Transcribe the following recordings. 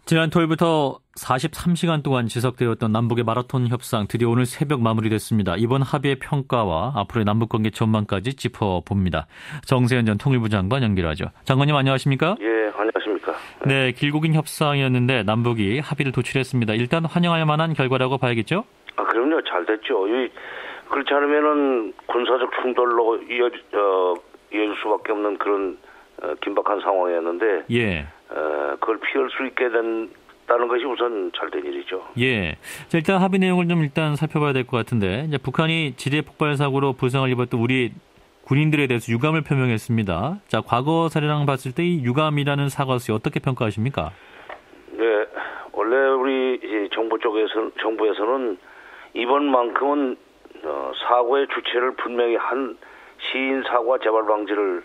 지난 토요일부터 43시간 동안 지속되었던 남북의 마라톤 협상 드디어 오늘 새벽 마무리됐습니다. 이번 합의의 평가와 앞으로의 남북관계 전망까지 짚어봅니다. 정세현 전 통일부 장관 연결하죠. 장관님 안녕하십니까? 예, 안녕하십니까. 네, 길고 긴 협상이었는데 남북이 합의를 도출했습니다. 일단 환영할 만한 결과라고 봐야겠죠? 그럼요. 잘 됐죠. 그렇지 않으면은 군사적 충돌로 이어질 수밖에 없는 그런 긴박한 상황이었는데, 예. 그걸 피할 수 있게 된다는 것이 우선 잘된 일이죠. 예. 자, 일단 합의 내용을 좀 일단 살펴봐야 될 것 같은데, 이제 북한이 지뢰 폭발 사고로 부상을 입었던 우리 군인들에 대해서 유감을 표명했습니다. 자, 과거 사례랑 봤을 때 이 유감이라는 사과서 어떻게 평가하십니까? 네, 원래 우리 정부에서는 이번만큼은 사고의 주체를 분명히 한 시인 사고와 재발 방지를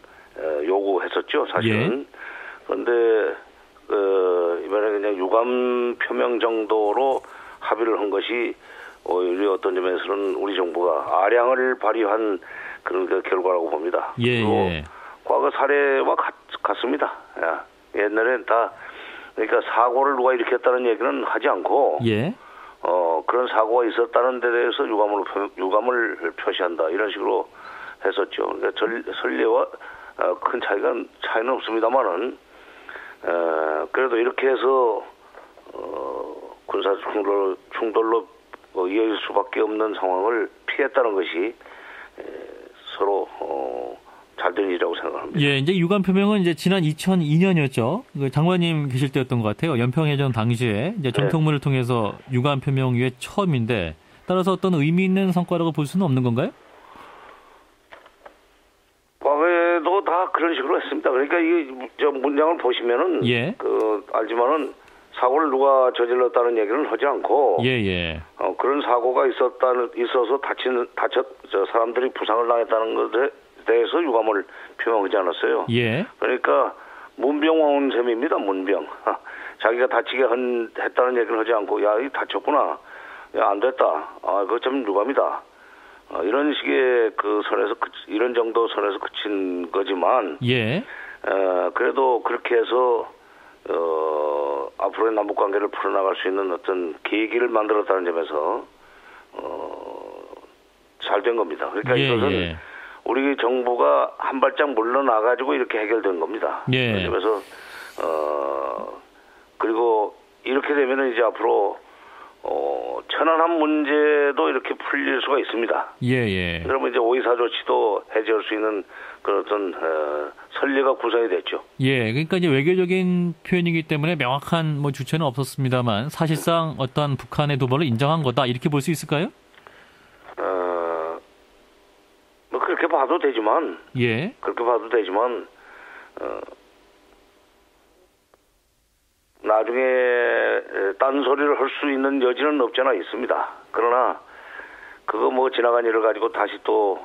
요구했었죠, 사실은. 예. 그런데 이번에 그냥 유감 표명 정도로 합의를 한 것이 오히려 어떤 점에서는 우리 정부가 아량을 발휘한 그런 그 결과라고 봅니다. 예, 그리고 예. 과거 사례와 같습니다. 옛날엔 다 그러니까 사고를 누가 일으켰다는 얘기는 하지 않고 예. 그런 사고가 있었다는 데 대해서 유감을 표시한다 이런 식으로 했었죠. 그러니까 선례와 큰 차이는 없습니다만은 그래도 이렇게 해서 군사 충돌로 이어질 수밖에 없는 상황을 피했다는 것이 서로 잘된 일이라고 생각합니다. 예, 이제 유감 표명은 이제 지난 2002년이었죠. 장관님 계실 때였던 것 같아요. 연평해전 당시에 이제 정통문을 통해서 유감 표명 이후에 처음인데 따라서 어떤 의미 있는 성과라고 볼 수는 없는 건가요? 과거에도 다 그런 식으로 했습니다. 그러니까 이 문장을 보시면은 예. 알지만은 사고를 누가 저질렀다는 얘기는 하지 않고 예. 그런 사고가 있어서 사람들이 부상을 당했다는 것에 대해서 유감을 표명하지 않았어요. 예. 그러니까 문병 셈입니다. 문병. 자기가 다치게 했다는 얘기를 하지 않고 야, 이 다쳤구나. 야, 안 됐다. 그거 참 유감이다. 이런 식의 그 선에서 이런 정도 선에서 그친 거지만 예. 그래도 그렇게 해서 앞으로의 남북 관계를 풀어나갈 수 있는 어떤 계기를 만들었다는 점에서 잘된 겁니다. 그러니까 이것은 우리 정부가 한 발짝 물러나가지고 이렇게 해결된 겁니다. 예. 그래서 그리고 이렇게 되면은 이제 앞으로 천안함 문제도 이렇게 풀릴 수가 있습니다. 예. 그러면 이제 오이사 조치도 해제할 수 있는 그런 어떤 선례가 구성이 됐죠. 예, 그러니까 이제 외교적인 표현이기 때문에 명확한 주체는 없었습니다만 사실상 어떠한 북한의 도발을 인정한 거다 이렇게 볼 수 있을까요? 그렇게 봐도 되지만, 예, 나중에 딴소리를 할 수 있는 여지는 없잖아 있습니다. 그러나 그거 지나간 일을 가지고 다시 또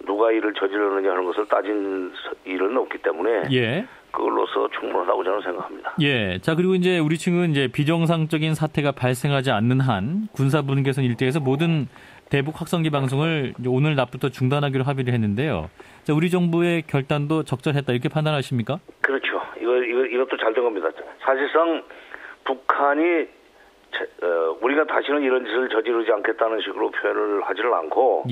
누가 일을 저질렀느냐 하는 것을 따진 일은 없기 때문에 그걸로서 충분하다고 저는 생각합니다. 예. 자, 그리고 이제 우리 측은 이제 비정상적인 사태가 발생하지 않는 한 군사 분계선 일대에서 모든 대북 확성기 방송을 오늘 낮부터 중단하기로 합의를 했는데요. 자, 우리 정부의 결단도 적절했다 이렇게 판단하십니까? 그렇죠. 이것도 잘 된 겁니다. 사실상 북한이 우리가 다시는 이런 짓을 저지르지 않겠다는 식으로 표현을 하지를 않고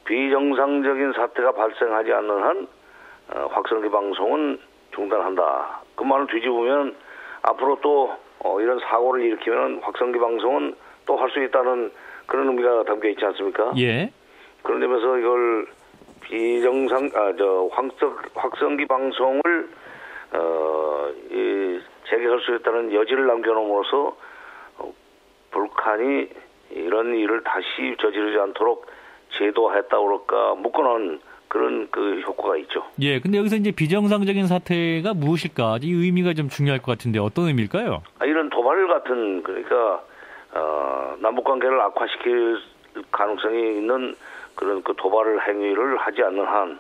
비정상적인 사태가 발생하지 않는 한 확성기 방송은 중단한다. 그 말을 뒤집으면 앞으로 또 이런 사고를 일으키면 확성기 방송은 또 할 수 있다는 그런 의미가 담겨 있지 않습니까? 예. 그런 점에서 이걸 확성기 방송을 재개할 수 있다는 여지를 남겨놓음으로써 북한이 이런 일을 다시 저지르지 않도록 제도했다고 그럴까 묶어놓은 그런 그 효과가 있죠. 예, 근데 여기서 이제 비정상적인 사태가 무엇일까? 이 의미가 좀 중요할 것 같은데 어떤 의미일까요? 이런 도발 같은 그러니까 남북 관계를 악화시킬 가능성이 있는 그런 그 도발 행위를 하지 않는 한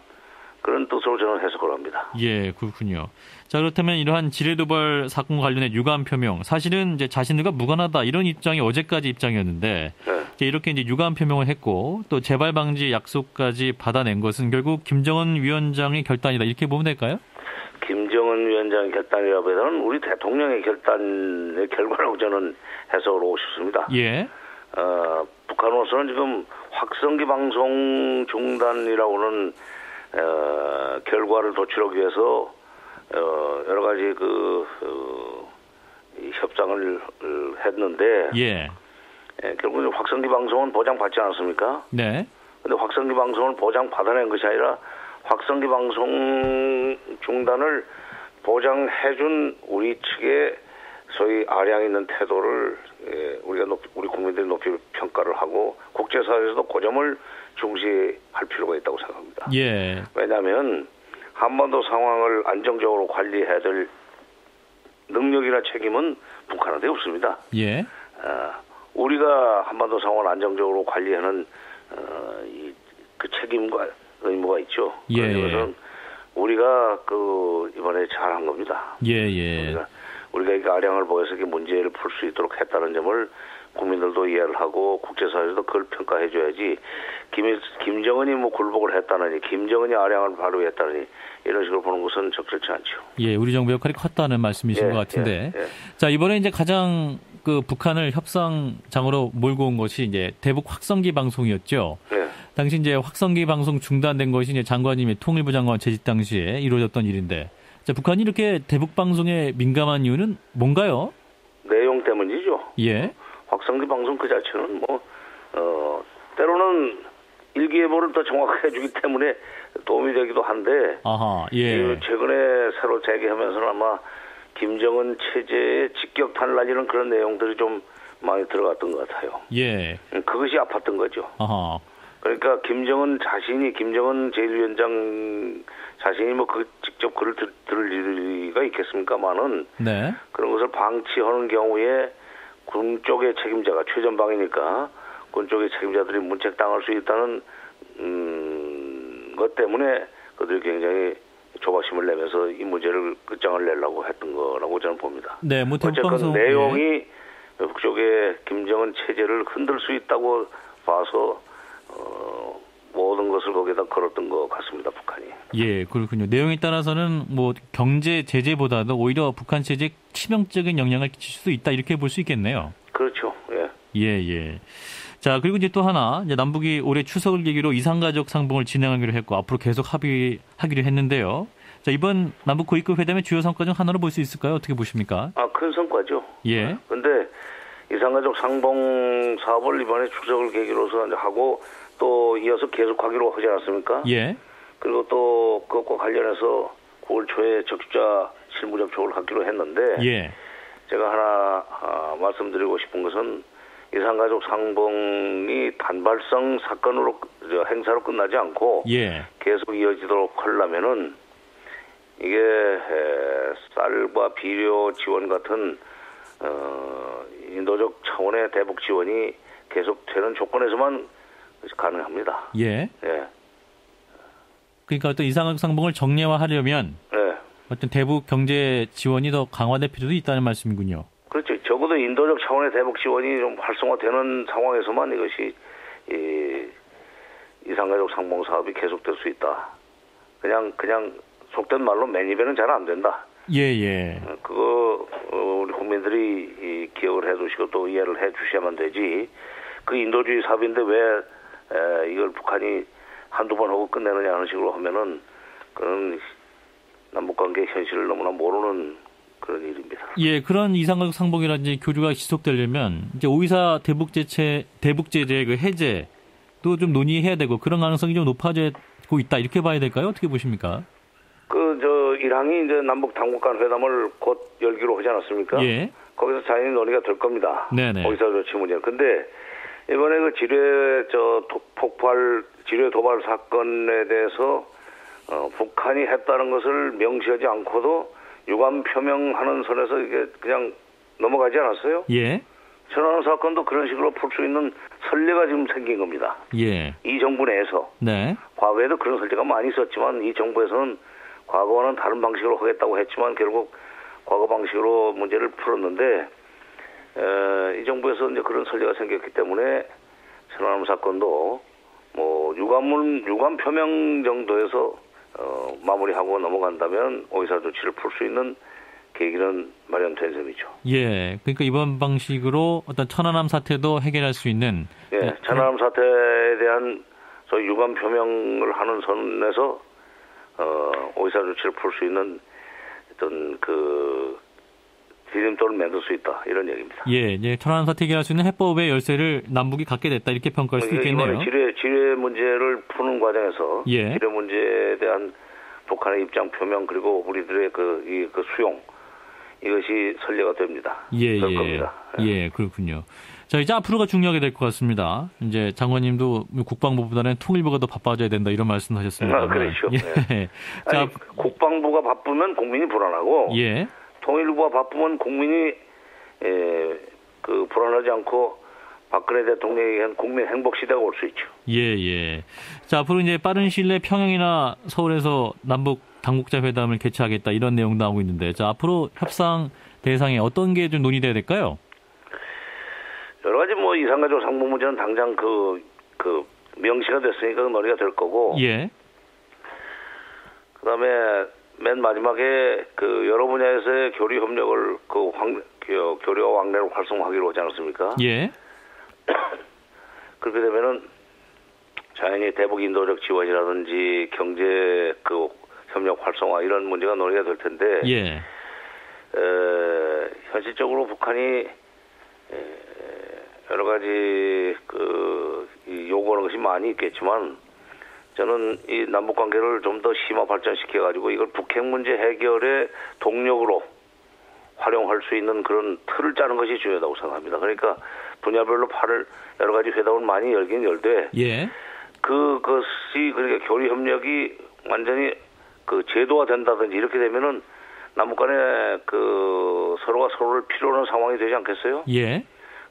그런 뜻으로 저는 해석을 합니다. 예, 그렇군요. 자, 그렇다면 이러한 지뢰 도발 사건 관련해 유감 표명, 사실은 이제 자신들과 무관하다 이런 입장이 어제까지 입장이었는데 이렇게 이제 유감 표명을 했고 또 재발 방지 약속까지 받아낸 것은 결국 김정은 위원장의 결단이다 이렇게 보면 될까요? 김정은 지휘위원장의 결단이라보다는 우리 대통령의 결단의 결과라고 저는 해석을 하고 싶습니다. 예. 북한으로서는 지금 확성기 방송 중단이라고는 결과를 도출하기 위해서 여러 가지 이 협상을 했는데 예. 결국 확성기 방송은 보장받지 않았습니까? 네. 근데 확성기 방송을 보장받아낸 것이 아니라 확성기 방송 중단을 보장해준 우리 측의 소위 아량 있는 태도를 우리 국민들이 높이 평가를 하고 국제사회에서도 그 점을 중시할 필요가 있다고 생각합니다. 예. 왜냐하면 한반도 상황을 안정적으로 관리해야 될 능력이나 책임은 북한한테 없습니다. 예. 우리가 한반도 상황을 안정적으로 관리하는 그 책임과 의무가 있죠. 예. 그것은 우리가 이번에 잘한 겁니다. 예. 우리가 이 아량을 보여서 이 문제를 풀 수 있도록 했다는 점을 국민들도 이해를 하고 국제사회에서도 그걸 평가해줘야지. 김정은이 굴복을 했다느니, 김정은이 아량을 발휘했다느니 이런 식으로 보는 것은 적절치 않죠. 예, 우리 정부 역할이 컸다는 말씀이신 것 같은데. 자, 이번에 이제 가장 북한을 협상장으로 몰고 온 것이 이제 대북 확성기 방송이었죠. 네. 당시 이제 확성기 방송 중단된 것이 이제 장관님의 통일부 장관 재직 당시에 이루어졌던 일인데, 자, 북한이 이렇게 대북 방송에 민감한 이유는 뭔가요? 내용 때문이죠. 예. 확성기 방송 그 자체는 때로는 일기예보를 더 정확하게 해주기 때문에 도움이 되기도 한데. 아하, 예. 최근에 새로 재개하면서는 아마 김정은 체제에 직격탄을 날리는 그런 내용들이 좀 많이 들어갔던 것 같아요. 예. 그것이 아팠던 거죠. 아하. 그러니까 김정은 제1위원장 자신이 직접 글을 들을 리가 있겠습니까만은. 네. 그런 것을 방치하는 경우에 군 쪽의 책임자가 최전방이니까 군 쪽의 책임자들이 문책당할 수 있다는 것 때문에 그들이 굉장히 조바심을 내면서 이 문제를 끝장을 내려고 했던 거라고 저는 봅니다. 네, 어쨌든 내용이 북쪽의 김정은 체제를 흔들 수 있다고 봐서 모든 것을 거기다 걸었던 것 같습니다, 북한이. 예, 그렇군요. 내용에 따라서는 경제 제재보다도 오히려 북한 체제에 치명적인 영향을 끼칠 수도 있다, 이렇게 볼 수 있겠네요. 그렇죠. 예. 예. 자, 그리고 이제 또 하나, 이제 남북이 올해 추석을 계기로 이산가족 상봉을 진행하기로 했고 앞으로 계속 합의하기로 했는데요. 자, 이번 남북 고위급 회담의 주요 성과 중 하나로 볼 수 있을까요? 어떻게 보십니까? 큰 성과죠. 예. 근데 이산가족 상봉 사업을 이번에 추석을 계기로서 하고 또 이어서 계속하기로 하지 않았습니까? 예. 그리고 또 그것과 관련해서 9월 초에 적십자 실무 접촉을 하기로 했는데. 예. 제가 하나 말씀드리고 싶은 것은 이산가족 상봉이 단발성 사건으로 행사로 끝나지 않고 계속 이어지도록 하려면은 이게 쌀과 비료 지원 같은 인도적 차원의 대북 지원이 계속되는 조건에서만 가능합니다. 예. 그러니까 어떤 이산가족 상봉을 정례화하려면 어떤 대북 경제 지원이 더 강화될 필요도 있다는 말씀이군요. 그렇죠. 적어도 인도적 차원의 대북 지원이 좀 활성화되는 상황에서만 이것이 이산가족 상봉 사업이 계속될 수 있다. 그냥 속된 말로 맨입에는 잘 안 된다. 예. 그거 우리 국민들이 기억을 해두시고 또 이해를 해주셔야만 되지. 그 인도주의 사업인데 왜 이걸 북한이 한두 번 하고 끝내느냐 하는 식으로 하면은 그런 남북관계 현실을 너무나 모르는 그런 일입니다. 예, 그런 이산가족 상봉이라든지 교류가 지속되려면 이제 5.24 대북제재 그 해제도 좀 논의해야 되고 그런 가능성이 좀 높아지고 있다, 이렇게 봐야 될까요? 어떻게 보십니까? 이랑이 이제 남북 당국간 회담을 곧 열기로 하지 않았습니까? 예. 거기서 자연히 논의가 될 겁니다. 네네. 5.24 조치 문제. 근데 이번에 그 지뢰 도발 사건에 대해서 북한이 했다는 것을 명시하지 않고도 유감 표명하는 선에서 이게 그냥 넘어가지 않았어요? 예. 천안함 사건도 그런 식으로 풀 수 있는 선례가 지금 생긴 겁니다. 예. 이 정부 내에서. 네. 과거에도 그런 선례가 많이 있었지만 이 정부에서는 과거와는 다른 방식으로 하겠다고 했지만 결국 과거 방식으로 문제를 풀었는데 이 정부에서 이제 그런 선례가 생겼기 때문에 천안함 사건도 유감 표명 정도에서 마무리하고 넘어간다면 의사조치를 풀 수 있는 계기는 마련된 셈이죠. 예, 그러니까 이번 방식으로 어떤 천안함 사태도 해결할 수 있는. 예, 천안함 사태에 대한 소위 유감 표명을 하는 선에서 의사조치를 풀 수 있는 어떤 그 디딤돌을 만들 수 있다 이런 얘기입니다. 예, 예, 천안함 사태 해결할 수 있는 해법의 열쇠를 남북이 갖게 됐다 이렇게 평가할 수 있겠네요. 이번에 지뢰 문제를 푸는 과정에서 예. 지뢰 문제에 대한 북한의 입장 표명 그리고 우리들의 그 수용 이것이 선례가 됩니다. 예, 그럴 예, 겁니다. 예, 그렇군요. 자, 이제 앞으로가 중요하게 될 것 같습니다. 이제 장관님도 국방부보다는 통일부가 더 바빠져야 된다 이런 말씀하셨습니다. 그렇죠. 예. 네. 자, 아니, 국방부가 바쁘면 국민이 불안하고 예. 통일부가 바쁘면 국민이 그 불안하지 않고 박근혜 대통령에 의한 국민 행복 시대가 올 수 있죠. 예, 예. 자, 앞으로 이제 빠른 시일 내에 평양이나 서울에서 남북 당국자 회담을 개최하겠다 이런 내용 나오고 있는데, 자, 앞으로 협상 대상에 어떤 게 좀 논의돼야 될까요? 여러 가지 뭐 이산가족 상봉 문제는 당장 그 명시가 됐으니까 논의가 될 거고. 예. 그다음에 맨 마지막에 그 여러 분야에서의 교류 협력을 교류와 왕래를 활성화하기로 하지 않았습니까? 예. 그렇게 되면은 자연히 대북 인도적 지원이라든지 경제 그 협력 활성화 이런 문제가 논의가 될 텐데. 예. 현실적으로 북한이 여러 가지 요구하는 것이 많이 있겠지만 저는 이 남북 관계를 좀 더 심화 발전시켜 가지고 이걸 북핵 문제 해결의 동력으로 활용할 수 있는 그런 틀을 짜는 것이 중요하다고 생각합니다. 그러니까 분야별로 여러 가지 회담을 많이 열긴 열되 예. 그것이 그러니까 교류 협력이 완전히 그 제도화 된다든지 이렇게 되면은 남북 간에 서로가 서로를 필요로 하는 상황이 되지 않겠어요? 예.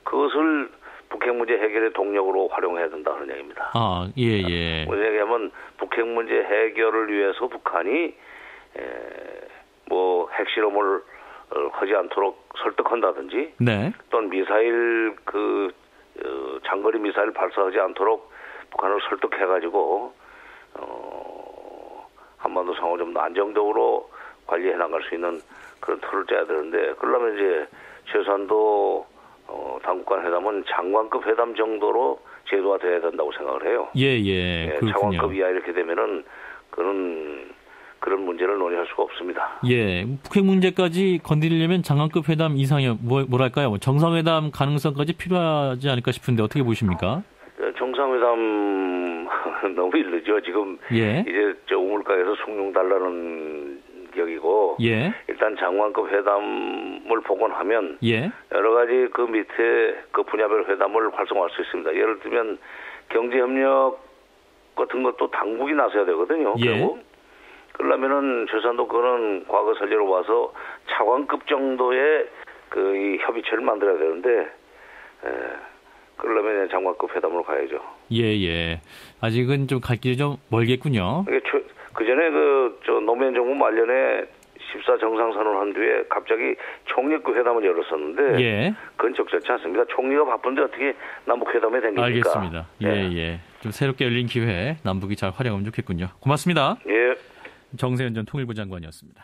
그것을 북핵 문제 해결의 동력으로 활용해야 된다 그런 얘기입니다. 아, 예, 예. 무슨 얘기하면 북핵 문제 해결을 위해서 북한이 뭐 핵실험을 하지 않도록 설득한다든지, 네. 또는 미사일 장거리 미사일 발사하지 않도록 북한을 설득해가지고 한반도 상황을 좀 더 안정적으로 관리해 나갈 수 있는 그런 틀을 짜야 되는데, 그러려면 이제 최소한도 당국간 회담은 장관급 회담 정도로 제도화돼야 된다고 생각을 해요. 예. 그렇군요. 장관급 이하 이렇게 되면은 그런 문제를 논의할 수가 없습니다. 예, 북핵 문제까지 건드리려면 장관급 회담 이상의 뭐랄까요? 정상회담 가능성까지 필요하지 않을까 싶은데 어떻게 보십니까? 정상회담 너무 이르죠. 지금 예. 이제 우물가에서 숭늉 달라는 격이고, 예. 일단 장관급 회담을 복원하면 예. 여러 가지 그 밑에 그 분야별 회담을 활성화할 수 있습니다. 예를 들면 경제협력 같은 것도 당국이 나서야 되거든요. 예. 결국. 그러려면은 최소한도 그거는 과거 선례로 봐서 차관급 정도의 이 협의체를 만들어야 되는데, 그러려면 장관급 회담으로 가야죠. 예. 아직은 좀 갈 길이 좀 멀겠군요. 그 전에 노무현 정부 말년에 14 정상선언을 한 뒤에 갑자기 총리급 회담을 열었었는데, 예. 그건 적절치 않습니다. 총리가 바쁜데 어떻게 남북 회담에 댕깁니까? 알겠습니다. 예. 좀 새롭게 열린 기회 남북이 잘 활용하면 좋겠군요. 고맙습니다. 예. 정세현 전 통일부 장관이었습니다.